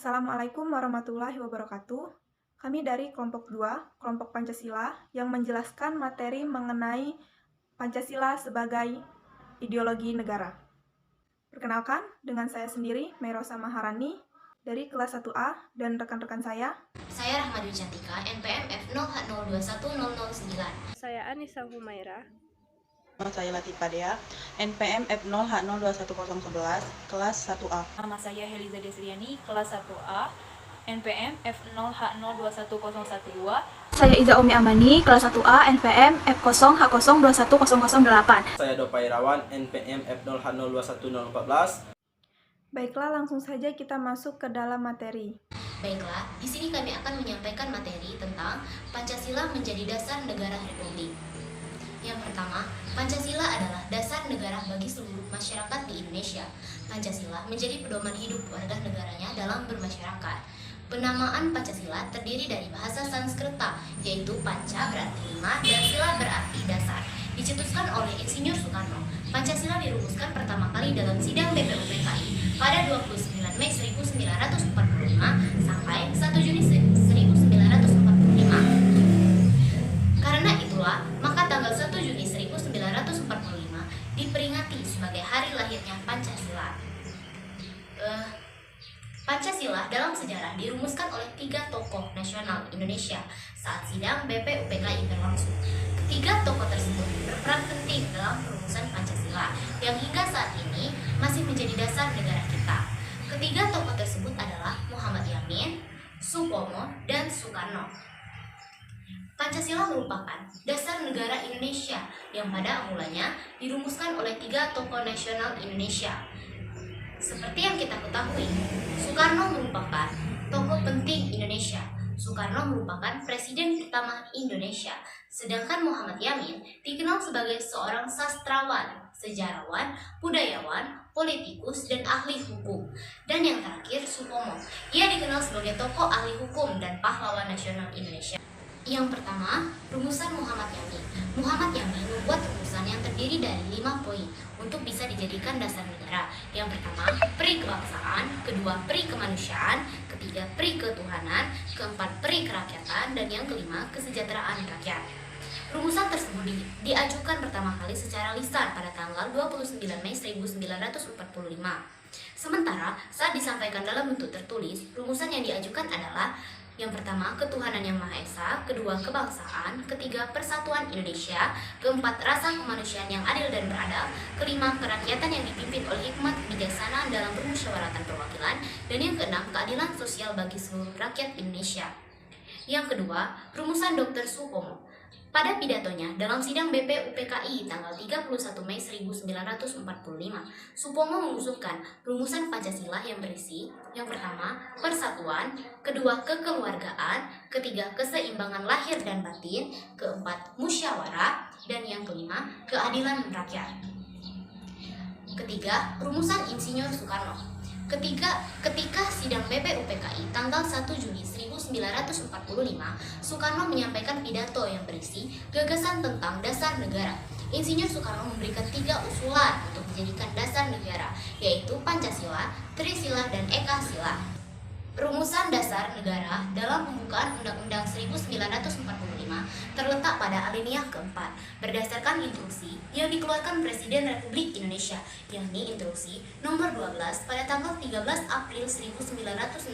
Assalamualaikum warahmatullahi wabarakatuh. Kami dari kelompok 2, kelompok Pancasila, yang menjelaskan materi mengenai Pancasila sebagai ideologi negara. Perkenalkan, dengan saya sendiri, Merosa Maharani, dari kelas 1A, dan rekan-rekan saya. Saya Rahmadwi Cantika, NPM F0H021009. Saya Anissa Humaira. Saya Latifah Dea, NPM F0H021011, kelas 1A. Nama saya Heliza Desriani, kelas 1A, NPM F0H021012. Saya Iza Umi Amani, kelas 1A, NPM F0H021008. Saya Dopa Irawan, NPM F0H021014. Baiklah, langsung saja kita masuk ke dalam materi. Baiklah, di sini kami akan menyampaikan materi tentang Pancasila menjadi dasar negara Republik. Yang pertama, Pancasila adalah dasar negara bagi seluruh masyarakat di Indonesia. Pancasila menjadi pedoman hidup warga negaranya dalam bermasyarakat. Penamaan Pancasila terdiri dari bahasa Sanskerta, yaitu Panca berarti 5 dan Sila berarti dasar. Dicetuskan oleh Insinyur Soekarno. Pancasila dirumuskan pertama kali dalam sidang BPUPKI pada 29 Mei 1945 sampai 1 Juni 1945. Karena itulah, maka tanggal 1 Juni 1945 diperingati sebagai hari lahirnya Pancasila. Pancasila dalam sejarah dirumuskan oleh 3 tokoh nasional Indonesia saat sidang BPUPKI berlangsung. Ketiga tokoh tersebut berperan penting dalam perumusan Pancasila yang hingga saat ini masih menjadi dasar negara kita. Ketiga tokoh tersebut adalah Muhammad Yamin, Supomo, dan Soekarno. Pancasila merupakan dasar negara Indonesia yang pada mulanya dirumuskan oleh 3 tokoh nasional Indonesia. Seperti yang kita ketahui, Soekarno merupakan tokoh penting Indonesia. Soekarno merupakan presiden pertama Indonesia, sedangkan Muhammad Yamin dikenal sebagai seorang sastrawan, sejarawan, budayawan, politikus, dan ahli hukum. Dan yang terakhir, Supomo. Ia dikenal sebagai tokoh ahli hukum dan pahlawan nasional Indonesia. Yang pertama, rumusan Muhammad Yamin. Muhammad Yamin membuat rumusan yang terdiri dari 5 poin untuk bisa dijadikan dasar negara. Yang pertama, peri kebangsaan, kedua, peri kemanusiaan, ketiga, peri ketuhanan, keempat, peri kerakyatan, dan yang kelima, kesejahteraan rakyat. Rumusan tersebut diajukan pertama kali secara lisan pada tanggal 29 Mei 1945. Sementara saat disampaikan dalam bentuk tertulis, rumusan yang diajukan adalah yang pertama, ketuhanan yang Maha Esa, kedua, kebangsaan, ketiga, persatuan Indonesia, keempat, rasa kemanusiaan yang adil dan beradab, kelima, kerakyatan yang dipimpin oleh hikmat kebijaksanaan dalam permusyawaratan perwakilan, dan yang keenam, keadilan sosial bagi seluruh rakyat Indonesia. Yang kedua, rumusan Dr. Supomo. Pada pidatonya dalam sidang BPUPKI tanggal 31 Mei 1945, Supomo mengusulkan rumusan Pancasila yang berisi yang pertama, persatuan, kedua, kekeluargaan, ketiga, keseimbangan lahir dan batin, keempat, musyawarah, dan yang kelima, keadilan rakyat. Ketiga, rumusan Insinyur Soekarno. Ketika sidang BPUPKI tanggal 1 Juni 1945, Soekarno menyampaikan pidato yang berisi gagasan tentang dasar negara. Insinyur Soekarno memberikan 3 usulan untuk dijadikan dasar negara, yaitu Pancasila, Trisila, dan Eka Sila. Rumusan dasar negara dalam pembukaan Undang-Undang 1945 terletak pada alinea keempat berdasarkan instruksi yang dikeluarkan Presiden Republik Indonesia, yakni instruksi nomor 12 pada tanggal 13 April 1968.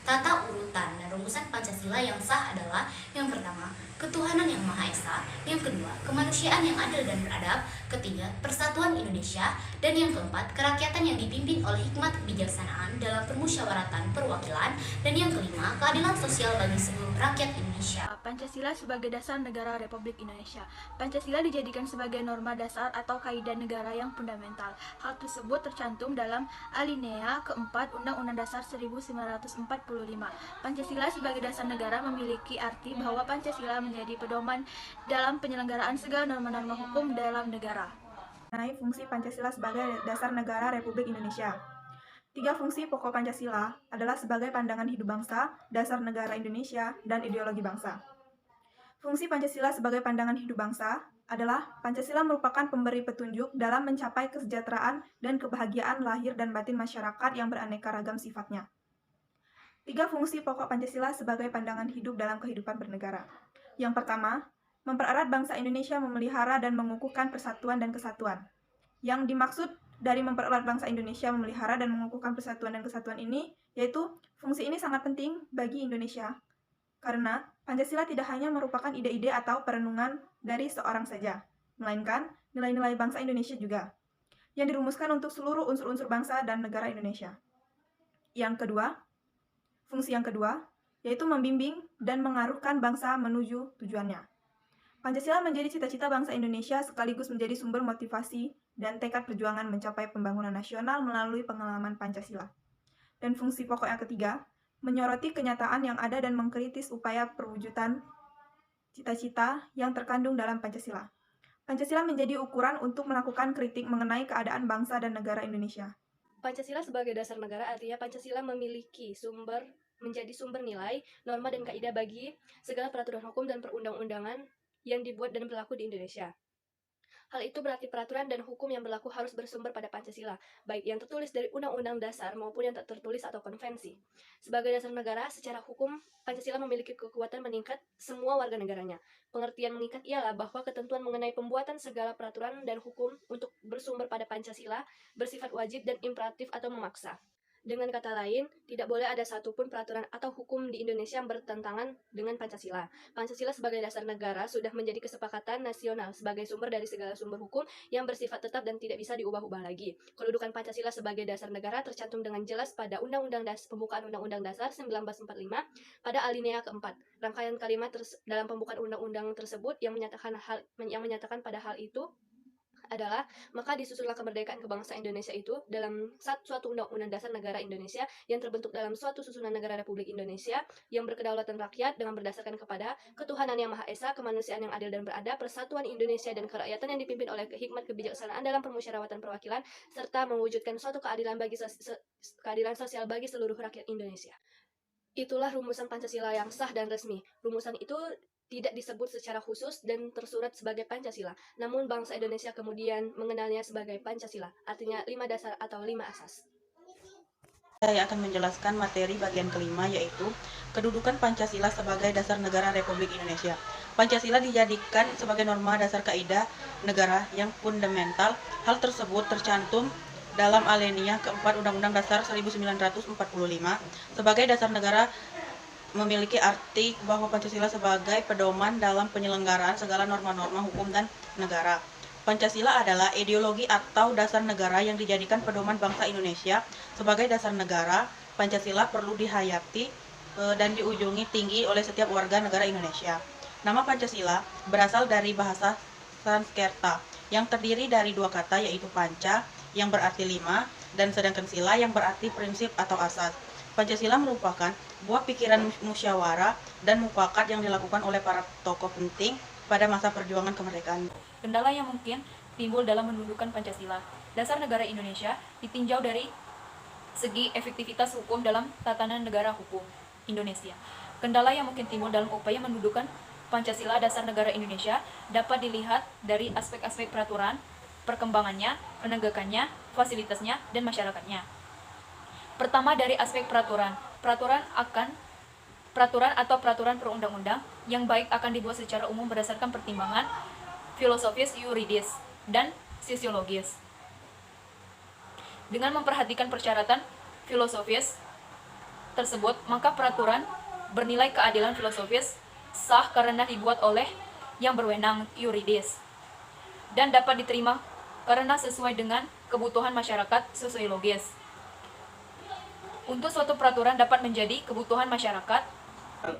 Tata urutan dan rumusan Pancasila yang sah adalah yang pertama, ketuhanan yang Maha Esa, yang kedua, kemanusiaan yang adil dan beradab, ketiga, persatuan Indonesia, dan yang keempat, kerakyatan yang dipimpin oleh hikmat kebijaksanaan dalam permusyawaratan perwakilan, dan yang kelima, keadilan sosial bagi seluruh rakyat Indonesia. Pancasila sebagai dasar negara Republik Indonesia. Pancasila dijadikan sebagai norma dasar atau kaidah negara yang fundamental. Hal tersebut tercantum dalam alinea keempat Undang-Undang Dasar 1945. Pancasila sebagai dasar negara memiliki arti bahwa Pancasila menjadi pedoman dalam penyelenggaraan segala norma-norma hukum dalam negara. Mengenai fungsi Pancasila sebagai dasar negara Republik Indonesia. 3 fungsi pokok Pancasila adalah sebagai pandangan hidup bangsa, dasar negara Indonesia, dan ideologi bangsa. Fungsi Pancasila sebagai pandangan hidup bangsa adalah Pancasila merupakan pemberi petunjuk dalam mencapai kesejahteraan dan kebahagiaan lahir dan batin masyarakat yang beraneka ragam sifatnya. 3 fungsi pokok Pancasila sebagai pandangan hidup dalam kehidupan bernegara. Yang pertama, mempererat bangsa Indonesia memelihara dan mengukuhkan persatuan dan kesatuan. Yang dimaksud dari mempererat bangsa Indonesia memelihara dan mengukuhkan persatuan dan kesatuan ini, yaitu fungsi ini sangat penting bagi Indonesia. Karena Pancasila tidak hanya merupakan ide-ide atau perenungan dari seorang saja, melainkan nilai-nilai bangsa Indonesia juga, yang dirumuskan untuk seluruh unsur-unsur bangsa dan negara Indonesia. Fungsi yang kedua, yaitu membimbing dan mengarahkan bangsa menuju tujuannya. Pancasila menjadi cita-cita bangsa Indonesia sekaligus menjadi sumber motivasi dan tekad perjuangan mencapai pembangunan nasional melalui pengalaman Pancasila. Dan fungsi pokok yang ketiga, menyoroti kenyataan yang ada dan mengkritis upaya perwujudan cita-cita yang terkandung dalam Pancasila. Pancasila menjadi ukuran untuk melakukan kritik mengenai keadaan bangsa dan negara Indonesia. Pancasila sebagai dasar negara artinya Pancasila menjadi sumber nilai, norma dan kaidah bagi segala peraturan hukum dan perundang-undangan yang dibuat dan berlaku di Indonesia. Hal itu berarti peraturan dan hukum yang berlaku harus bersumber pada Pancasila, baik yang tertulis dari Undang-Undang Dasar maupun yang tak tertulis atau konvensi. Sebagai dasar negara, secara hukum, Pancasila memiliki kekuatan mengikat semua warga negaranya. Pengertian mengikat ialah bahwa ketentuan mengenai pembuatan segala peraturan dan hukum untuk bersumber pada Pancasila bersifat wajib dan imperatif atau memaksa. Dengan kata lain, tidak boleh ada satupun peraturan atau hukum di Indonesia yang bertentangan dengan Pancasila. Pancasila sebagai dasar negara sudah menjadi kesepakatan nasional sebagai sumber dari segala sumber hukum yang bersifat tetap dan tidak bisa diubah-ubah lagi. Kedudukan Pancasila sebagai dasar negara tercantum dengan jelas pada Pembukaan Undang-Undang Dasar 1945 pada alinea keempat. Rangkaian kalimat dalam pembukaan undang-undang tersebut yang menyatakan pada hal itu adalah, maka disusunlah kemerdekaan kebangsaan Indonesia itu dalam suatu undang-undang dasar negara Indonesia yang terbentuk dalam suatu susunan negara Republik Indonesia yang berkedaulatan rakyat dengan berdasarkan kepada ketuhanan yang Maha Esa, kemanusiaan yang adil dan beradab, persatuan Indonesia dan kerakyatan yang dipimpin oleh hikmat kebijaksanaan dalam permusyawaratan perwakilan, serta mewujudkan suatu keadilan sosial bagi seluruh rakyat Indonesia. Itulah rumusan Pancasila yang sah dan resmi. Rumusan itu tidak disebut secara khusus dan tersurat sebagai Pancasila, namun bangsa Indonesia kemudian mengenalnya sebagai Pancasila, artinya 5 dasar atau 5 asas. Saya akan menjelaskan materi bagian kelima, yaitu kedudukan Pancasila sebagai dasar negara Republik Indonesia. Pancasila dijadikan sebagai norma dasar kaidah negara yang fundamental. Hal tersebut tercantum dalam alinea keempat Undang-Undang Dasar 1945. Sebagai dasar negara memiliki arti bahwa Pancasila sebagai pedoman dalam penyelenggaraan segala norma-norma hukum dan negara. Pancasila adalah ideologi atau dasar negara yang dijadikan pedoman bangsa Indonesia. Sebagai dasar negara, Pancasila perlu dihayati dan diujungi tinggi oleh setiap warga negara Indonesia. Nama Pancasila berasal dari bahasa Sanskerta yang terdiri dari 2 kata, yaitu panca yang berarti 5 dan sedangkan sila yang berarti prinsip atau asas. Pancasila merupakan buah pikiran musyawarah dan mufakat yang dilakukan oleh para tokoh penting pada masa perjuangan kemerdekaan. Kendala yang mungkin timbul dalam mendudukan Pancasila. Dasar negara Indonesia ditinjau dari segi efektivitas hukum dalam tatanan negara hukum Indonesia. Kendala yang mungkin timbul dalam upaya mendudukan Pancasila dasar negara Indonesia dapat dilihat dari aspek-aspek peraturan, perkembangannya, penegakannya, fasilitasnya, dan masyarakatnya. Pertama, dari aspek peraturan. Peraturan atau peraturan perundang-undang yang baik akan dibuat secara umum berdasarkan pertimbangan filosofis, yuridis, dan sosiologis. Dengan memperhatikan persyaratan filosofis tersebut, maka peraturan bernilai keadilan filosofis sah karena dibuat oleh yang berwenang yuridis dan dapat diterima karena sesuai dengan kebutuhan masyarakat sosiologis. Untuk suatu peraturan dapat menjadi kebutuhan masyarakat.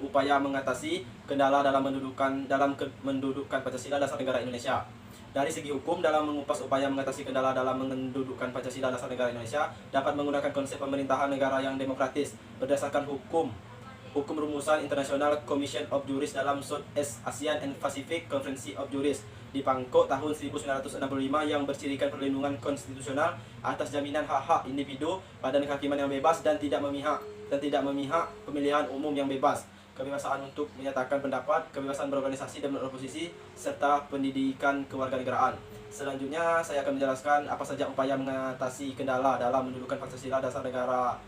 Upaya mengatasi kendala dalam mendudukkan Pancasila dasar negara Indonesia. Dari segi hukum, dalam mengupas upaya mengatasi kendala dalam mendudukkan Pancasila dasar negara Indonesia dapat menggunakan konsep pemerintahan negara yang demokratis berdasarkan hukum rumusan internasional Commission of Juris dalam Southeast Asian and Pacific Conference of Juris di Bangkok tahun 1965 yang bercirikan perlindungan konstitusional atas jaminan hak-hak individu pada kehakiman yang bebas dan tidak memihak pemilihan umum yang bebas, kebebasan untuk menyatakan pendapat, kebebasan berorganisasi dan beroposisi, serta pendidikan kewarganegaraan. Selanjutnya saya akan menjelaskan apa saja upaya mengatasi kendala dalam mendudukkan Pancasila dasar negara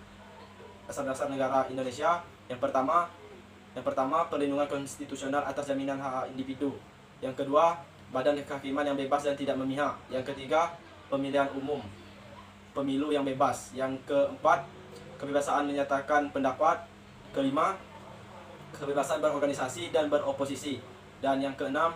dasar negara Indonesia. Yang pertama, perlindungan konstitusional atas jaminan hak individu. Yang kedua, badan kehakiman yang bebas dan tidak memihak. Yang ketiga, pemilihan umum, pemilu yang bebas. Yang keempat, kebebasan menyatakan pendapat. Kelima, kebebasan berorganisasi dan beroposisi. Dan yang keenam,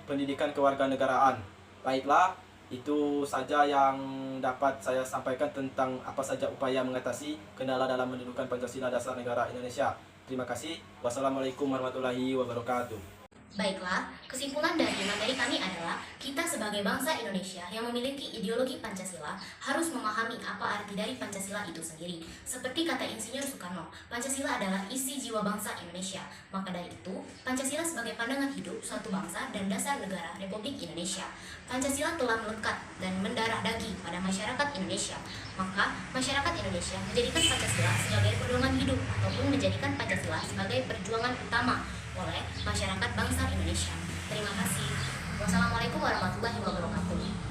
pendidikan kewarganegaraan. Baiklah, itu saja yang dapat saya sampaikan tentang apa saja upaya mengatasi kendala dalam mendudukan Pancasila Dasar Negara Indonesia. Terima kasih. Wassalamualaikum warahmatullahi wabarakatuh. Baiklah, kesimpulan dari materi kami adalah kita sebagai bangsa Indonesia yang memiliki ideologi Pancasila harus memahami apa arti dari Pancasila itu sendiri. Seperti kata Insinyur Soekarno, Pancasila adalah isi jiwa bangsa Indonesia. Maka dari itu, Pancasila sebagai pandangan hidup suatu bangsa dan dasar negara Republik Indonesia. Pancasila telah melekat dan mendarah daging pada masyarakat Indonesia. Maka, masyarakat Indonesia menjadikan Pancasila sebagai pedoman hidup ataupun menjadikan Pancasila sebagai perjuangan utama oleh masyarakat bangsa Indonesia. Terima kasih. Wassalamualaikum warahmatullahi wabarakatuh.